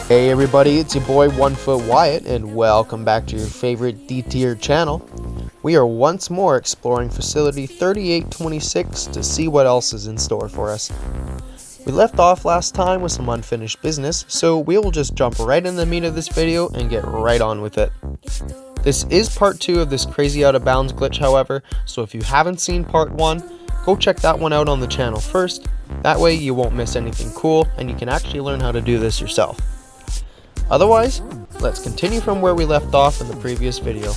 Hey everybody, it's your boy 1 Foot Wyatt, and welcome back to your favorite D-tier channel. We are once more exploring Facility 3826 to see what else is in store for us. We left off last time with some unfinished business, so we will just jump right in the meat of this video and get right on with it. This is part 2 of this crazy out of bounds glitch, however, so if you haven't seen part 1, go check that one out on the channel first. That way you won't miss anything cool and you can actually learn how to do this yourself. Otherwise, let's continue from where we left off in the previous video.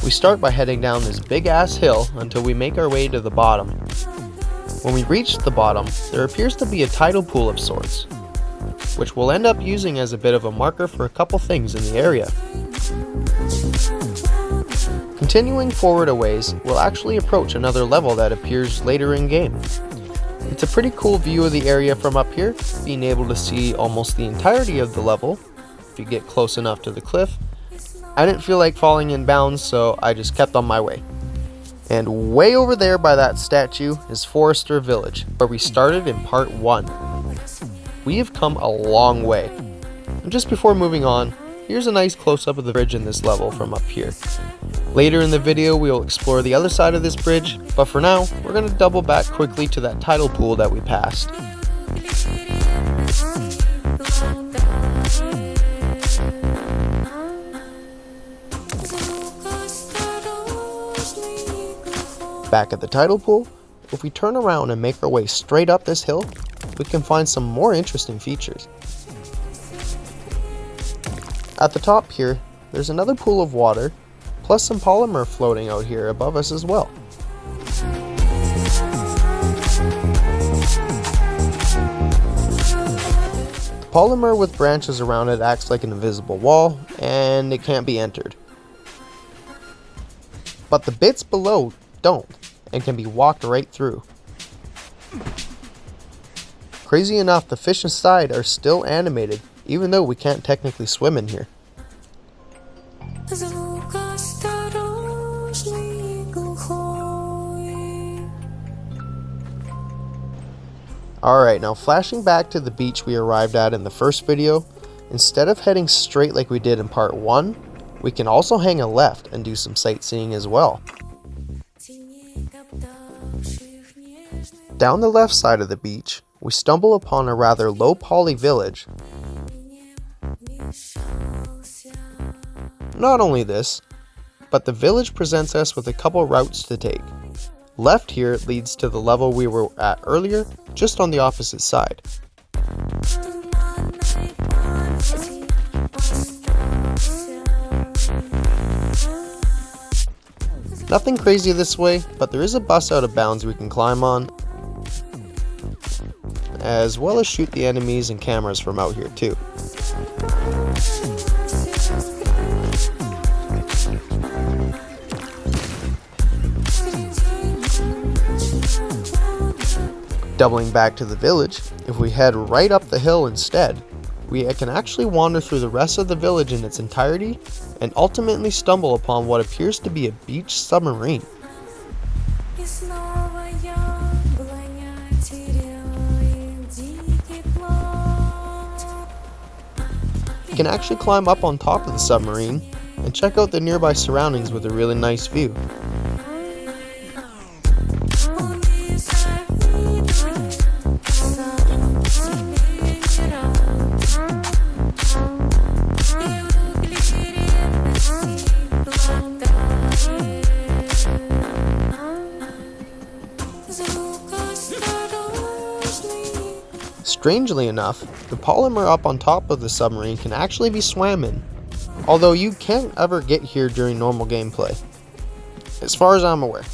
We start by heading down this big ass hill until we make our way to the bottom. When we reach the bottom, there appears to be a tidal pool of sorts, which we'll end up using as a bit of a marker for a couple things in the area. Continuing forward a ways, we'll actually approach another level that appears later in game. It's a pretty cool view of the area from up here, being able to see almost the entirety of the level if you get close enough to the cliff. I didn't feel like falling in bounds, so I just kept on my way. And way over there by that statue is Forester Village, where we started in part 1. We have come a long way. And just before moving on, here's a nice close-up of the bridge in this level from up here. Later in the video, we will explore the other side of this bridge, but for now, we're going to double back quickly to that tidal pool that we passed. Back at the tidal pool, if we turn around and make our way straight up this hill, we can find some more interesting features. At the top here, there's another pool of water, plus some polymer floating out here above us as well. The polymer with branches around it acts like an invisible wall, and it can't be entered. But the bits below don't, and can be walked right through. Crazy enough, the fish inside are still animated, even though we can't technically swim in here. Alright, now flashing back to the beach we arrived at in the first video, instead of heading straight like we did in part 1, we can also hang a left and do some sightseeing as well. Down the left side of the beach, we stumble upon a rather low poly village. Not only this, but the village presents us with a couple routes to take. Left here leads to the level we were at earlier, just on the opposite side. Nothing crazy this way, but there is a bus out of bounds we can climb on, as well as shoot the enemies and cameras from out here too. Doubling back to the village, if we head right up the hill instead, we can actually wander through the rest of the village in its entirety and ultimately stumble upon what appears to be a beach submarine. You can actually climb up on top of the submarine and check out the nearby surroundings with a really nice view. Strangely enough, the polymer up on top of the submarine can actually be swam in, although you can't ever get here during normal gameplay, as far as I'm aware.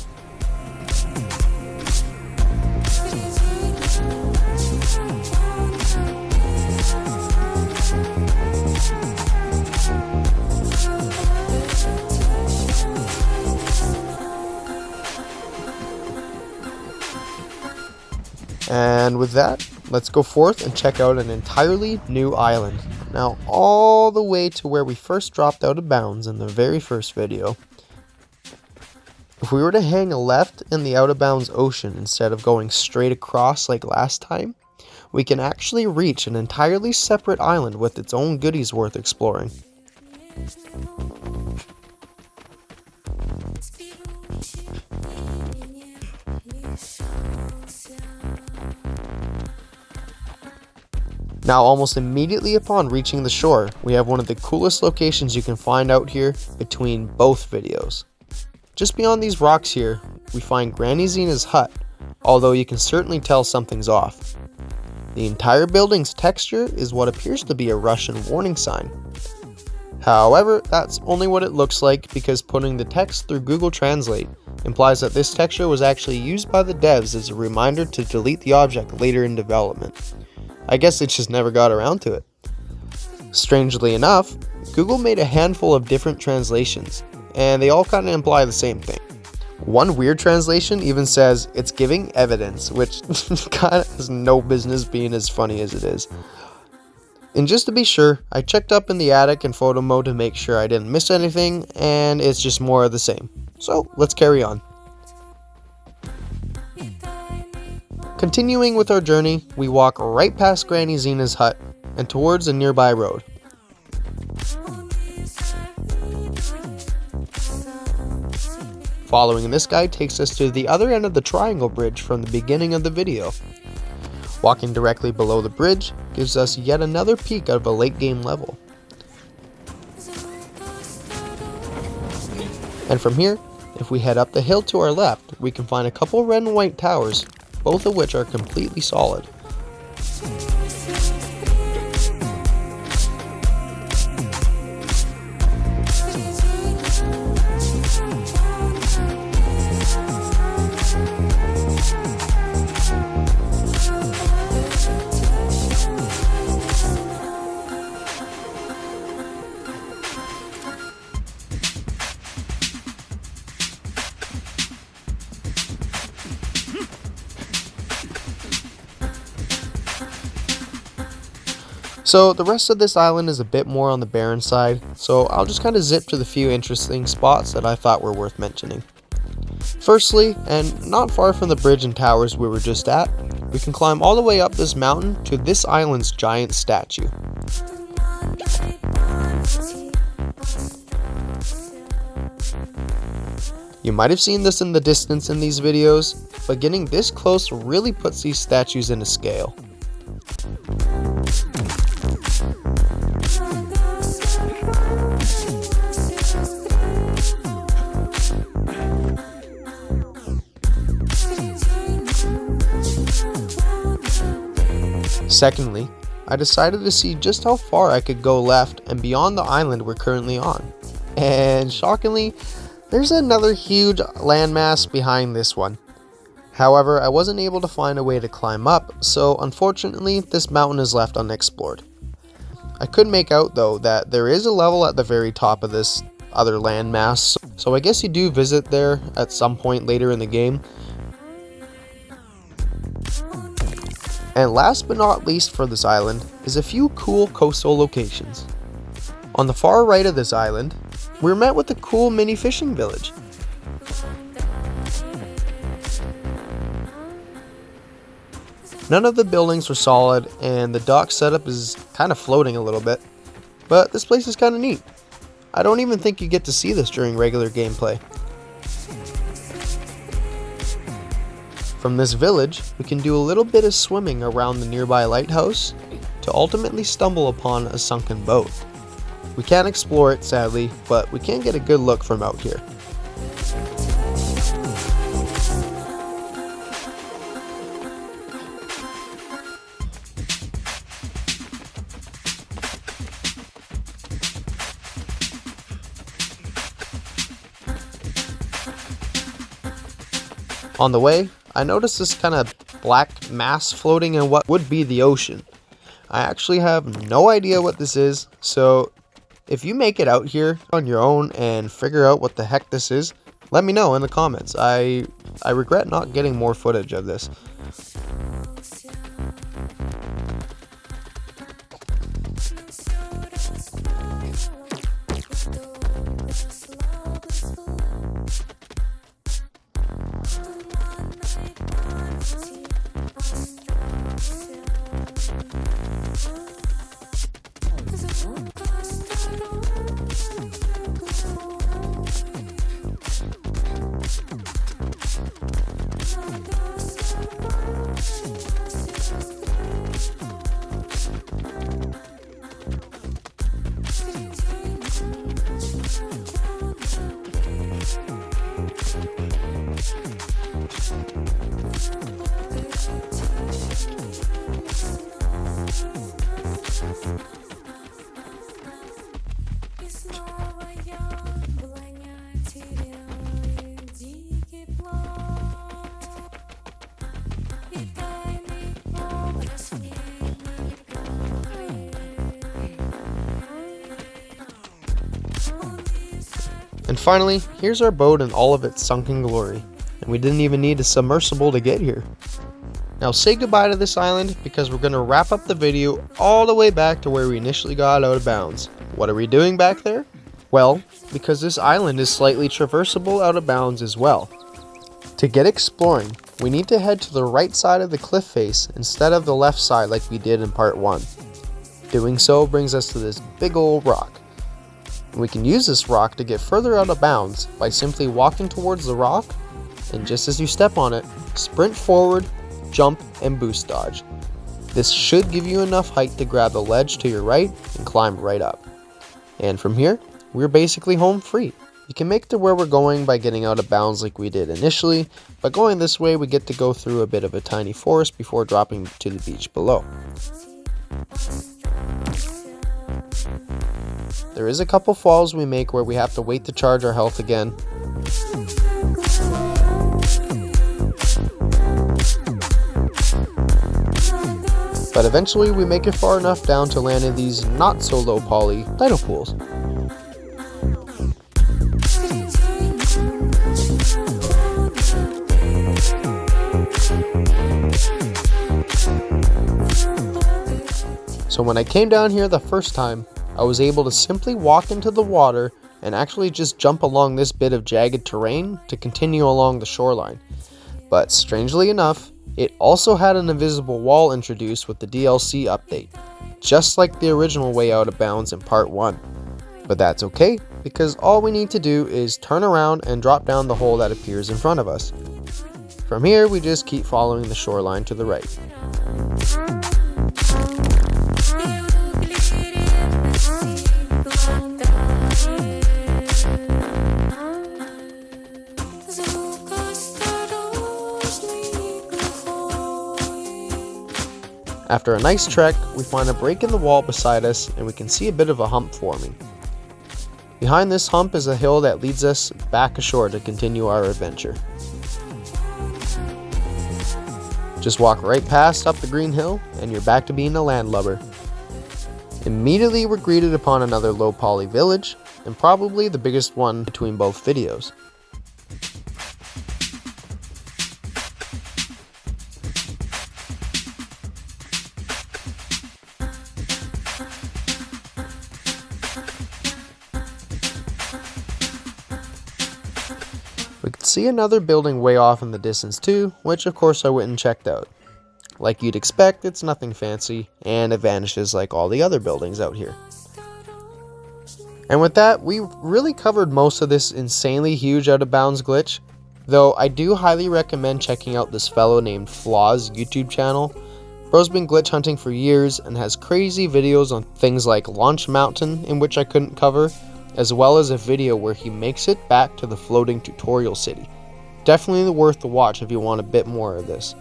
And with that, let's go forth and check out an entirely new island. Now, all the way to where we first dropped out of bounds in the very first video. If we were to hang a left in the out of bounds ocean instead of going straight across like last time, we can actually reach an entirely separate island with its own goodies worth exploring. Now, almost immediately upon reaching the shore, we have one of the coolest locations you can find out here between both videos. Just beyond these rocks here, we find Granny Zena's hut, although you can certainly tell something's off. The entire building's texture is what appears to be a Russian warning sign. However, that's only what it looks like because putting the text through Google Translate implies that this texture was actually used by the devs as a reminder to delete the object later in development. I guess they just never got around to it. Strangely enough, Google made a handful of different translations, and they all kind of imply the same thing. One weird translation even says it's giving evidence, which kind of has no business being as funny as it is. And just to be sure, I checked up in the attic and photo mode to make sure I didn't miss anything, and it's just more of the same. So let's carry on. Continuing with our journey, we walk right past Granny Zena's hut and towards a nearby road. Following this guide takes us to the other end of the triangle bridge from the beginning of the video. Walking directly below the bridge gives us yet another peek of a late game level. And from here, if we head up the hill to our left, we can find a couple red and white towers, both of which are completely solid. So the rest of this island is a bit more on the barren side, so I'll just kind of zip to the few interesting spots that I thought were worth mentioning. Firstly, and not far from the bridge and towers we were just at, we can climb all the way up this mountain to this island's giant statue. You might have seen this in the distance in these videos, but getting this close really puts these statues into scale. Secondly, I decided to see just how far I could go left and beyond the island we're currently on. And shockingly, there's another huge landmass behind this one. However, I wasn't able to find a way to climb up, so unfortunately this mountain is left unexplored. I could make out though that there is a level at the very top of this other landmass, so I guess you do visit there at some point later in the game. And last but not least for this island is a few cool coastal locations. On the far right of this island, we're met with a cool mini fishing village. None of the buildings were solid and the dock setup is kind of floating a little bit, but this place is kind of neat. I don't even think you get to see this during regular gameplay. From this village, we can do a little bit of swimming around the nearby lighthouse to ultimately stumble upon a sunken boat. We can't explore it sadly, but we can get a good look from out here. On the way, I noticed this kind of black mass floating in what would be the ocean. I actually have no idea what this is, so if you make it out here on your own and figure out what the heck this is, let me know in the comments. I regret not getting more footage of this. And finally, here's our boat in all of its sunken glory, and we didn't even need a submersible to get here. Now say goodbye to this island because we're going to wrap up the video all the way back to where we initially got out of bounds. What are we doing back there? Well, because this island is slightly traversable out of bounds as well. To get exploring, we need to head to the right side of the cliff face instead of the left side like we did in part 1. Doing so brings us to this big old rock. We can use this rock to get further out of bounds by simply walking towards the rock, and just as you step on it, sprint forward, jump, and boost dodge. This should give you enough height to grab the ledge to your right and climb right up. And from here, we're basically home free. You can make it to where we're going by getting out of bounds like we did initially, but going this way we get to go through a bit of a tiny forest before dropping to the beach below. There is a couple falls we make where we have to wait to charge our health again. But eventually we make it far enough down to land in these not so low poly tidal pools. So when I came down here the first time, I was able to simply walk into the water and actually just jump along this bit of jagged terrain to continue along the shoreline. But strangely enough, it also had an invisible wall introduced with the DLC update, just like the original way out of bounds in part 1. But that's okay, because all we need to do is turn around and drop down the hole that appears in front of us. From here, we just keep following the shoreline to the right. After a nice trek, we find a break in the wall beside us and we can see a bit of a hump forming. Behind this hump is a hill that leads us back ashore to continue our adventure. Just walk right past up the green hill and you're back to being a landlubber. Immediately we're greeted upon another low poly village, and probably the biggest one between both videos. We could see another building way off in the distance too, which of course I went and checked out. Like you'd expect, it's nothing fancy, and it vanishes like all the other buildings out here. And with that, we really covered most of this insanely huge out of bounds glitch, though I do highly recommend checking out this fellow named Flaw's YouTube channel. Bro's been glitch hunting for years and has crazy videos on things like Launch Mountain, in which I couldn't cover, as well as a video where he makes it back to the floating tutorial city. Definitely worth the watch if you want a bit more of this.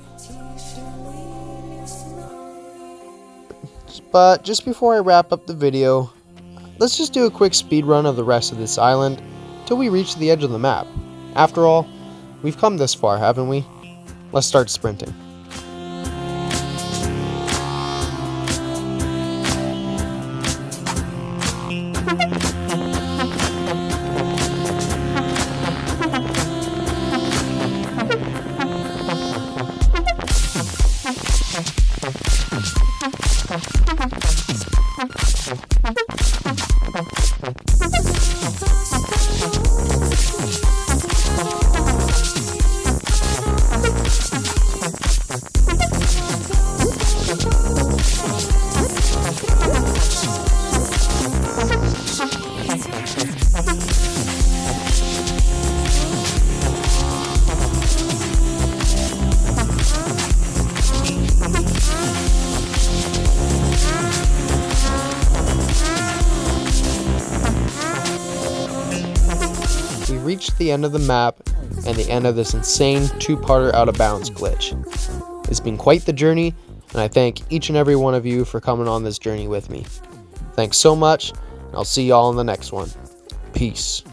But just before I wrap up the video, let's just do a quick speed run of the rest of this island till we reach the edge of the map. After all, we've come this far, haven't we? Let's start sprinting. Reached the end of the map and the end of this insane two-parter out of bounds glitch. It's been quite the journey, and I thank each and every one of you for coming on this journey with me. Thanks so much, and I'll see y'all in the next one. Peace.